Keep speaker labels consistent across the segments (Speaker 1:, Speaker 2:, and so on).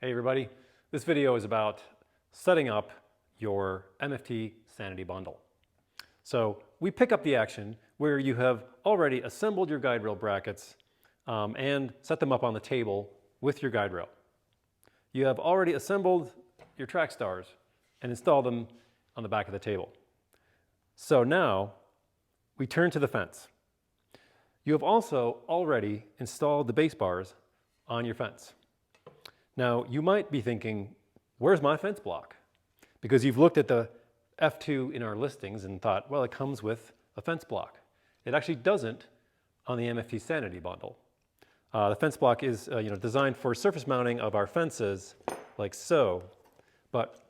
Speaker 1: Hey everybody, this video is about setting up your MFT Sanity Bundle. So we pick up the action where you have already assembled your guide rail brackets and set them up on the table with your guide rail. You have already assembled your track stars and installed them on the back of the table. So now we turn to the fence. You have also already installed the base bars on your fence. Now, you might be thinking, where's my fence block? Because you've looked at the F2 in our listings and thought, well, it comes with a fence block. It actually doesn't on the MFT Sanity Bundle. The fence block is designed for surface mounting of our fences like so, but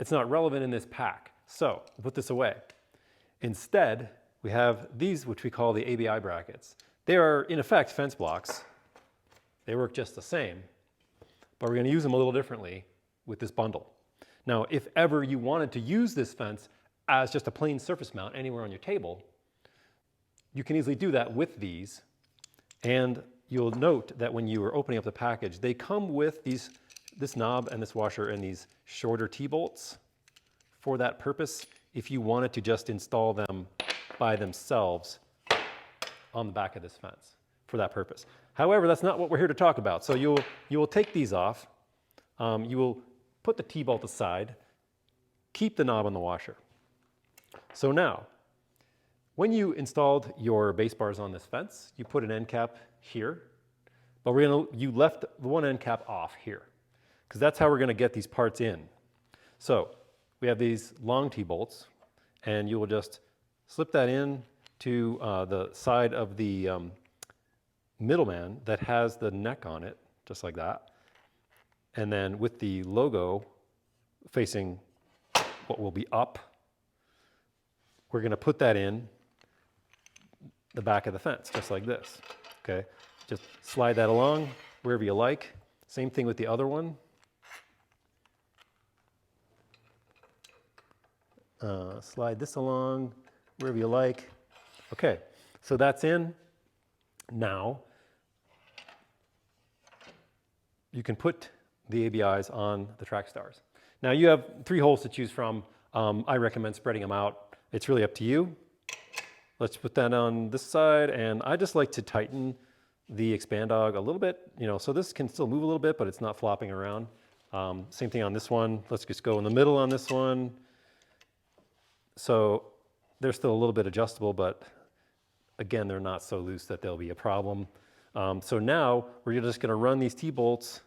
Speaker 1: it's not relevant in this pack. So we'll put this away. Instead, we have these, which we call the ABI brackets. They are, in effect, fence blocks. They work just the same. But we're going to use them a little differently with this bundle. Now, if ever you wanted to use this fence as just a plain surface mount anywhere on your table, you can easily do that with these. And you'll note that when you are opening up the package, they come with this knob and this washer and these shorter T-bolts for that purpose if you wanted to just install them by themselves on the back of this fence for that purpose. However, that's not what we're here to talk about. So you will take these off. You will put the T-bolt aside, keep the knob on the washer. So now, when you installed your base bars on this fence, you put an end cap here, but you left the one end cap off here, because that's how we're going to get these parts in. So we have these long T-bolts, and you will just slip that in to the side of the middleman that has the neck on it, just like that. And then with the logo facing what will be up, we're going to put that in the back of the fence, just like this. Okay, just slide that along wherever you like. Same thing with the other one. Slide this along wherever you like. Okay, so that's in. Now, you can put the ABIs on the track stars. Now you have 3 holes to choose from. I recommend spreading them out. It's really up to you. Let's put that on this side, and I just like to tighten the expandog a little bit, so this can still move a little bit, but it's not flopping around. Same thing on this one. Let's just go in the middle on this one. So they're still a little bit adjustable, but again, they're not so loose that they'll be a problem. So now we're just going to run these T-bolts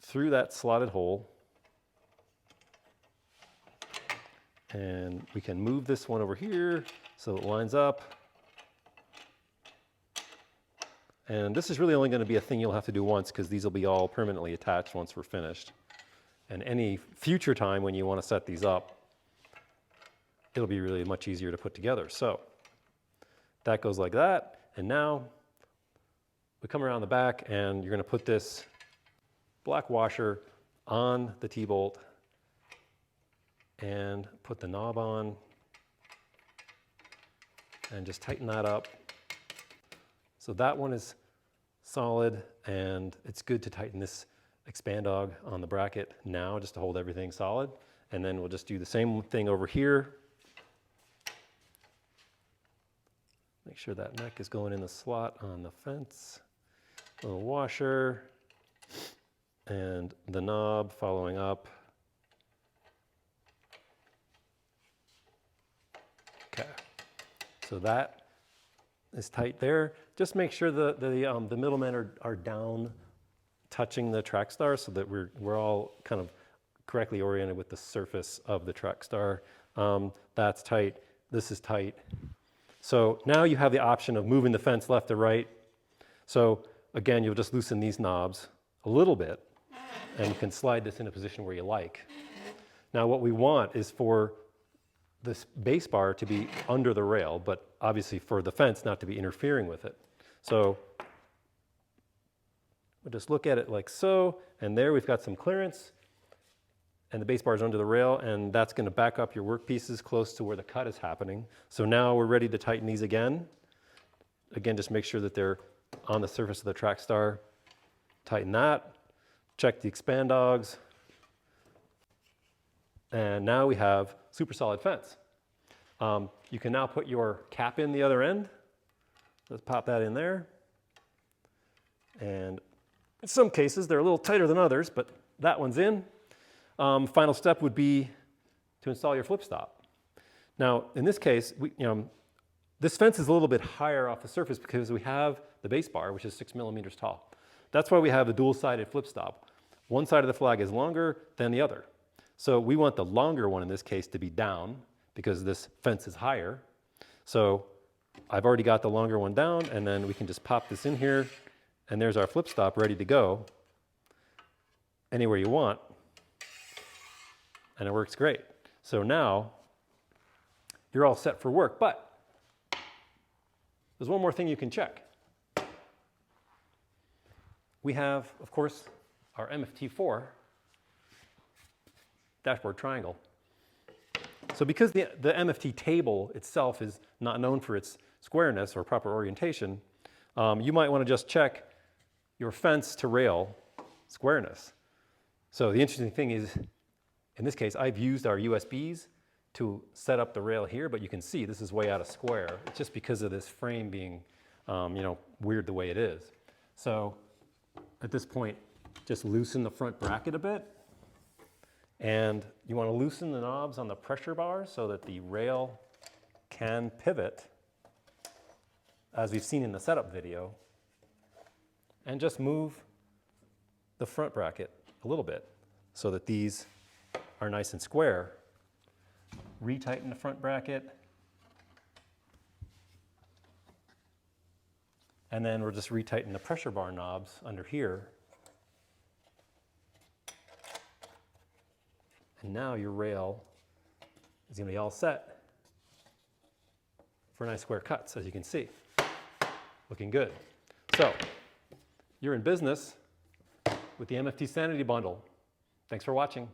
Speaker 1: through that slotted hole. And we can move this one over here so it lines up. And this is really only going to be a thing you'll have to do once, because these will be all permanently attached once we're finished. And any future time when you want to set these up, it'll be really much easier to put together. So that goes like that. And now we come around the back, and you're going to put this black washer on the T-bolt and put the knob on and just tighten that up. So that one is solid, and it's good to tighten this expandog on the bracket now just to hold everything solid. And then we'll just do the same thing over here. Make sure that neck is going in the slot on the fence. Little washer and the knob following up. Okay, so that is tight there. Just make sure the middlemen are down touching the track star so that we're all kind of correctly oriented with the surface of the track star. That's tight. This is tight. So now you have the option of moving the fence left or right. So again, you'll just loosen these knobs a little bit, and you can slide this in a position where you like. Now what we want is for this base bar to be under the rail, but obviously for the fence not to be interfering with it. So we'll just look at it like so, and there we've got some clearance, and the base bar is under the rail, and that's going to back up your work pieces close to where the cut is happening. So now we're ready to tighten these again. Again, just make sure that they're on the surface of the track star. Tighten that. check the expand dogs, and now we have super solid fence. You can now put your cap in the other end. Let's pop that in there. And in some cases, they're a little tighter than others, but that one's in. Final step would be to install your flip stop. Now, in this case, this fence is a little bit higher off the surface because we have the base bar, which is 6 millimeters tall. That's why we have a dual-sided flip stop. One side of the flag is longer than the other. So we want the longer one in this case to be down because this fence is higher. So I've already got the longer one down, and then we can just pop this in here, and there's our flip stop ready to go anywhere you want, and it works great. So now you're all set for work, but there's one more thing you can check. We have, of course, our MFT4 dashboard triangle. So because the MFT table itself is not known for its squareness or proper orientation, you might want to just check your fence to rail squareness. So the interesting thing is, in this case, I've used our USBs to set up the rail here, but you can see this is way out of square. It's just because of this frame being, weird the way it is. So at this point, just loosen the front bracket a bit. And you want to loosen the knobs on the pressure bar so that the rail can pivot, as we've seen in the setup video. And just move the front bracket a little bit so that these are nice and square. Retighten the front bracket. And then we'll just retighten the pressure bar knobs under here. And now your rail is going to be all set for nice square cuts, as you can see. Looking good. So you're in business with the MFT Sanity Bundle. Thanks for watching.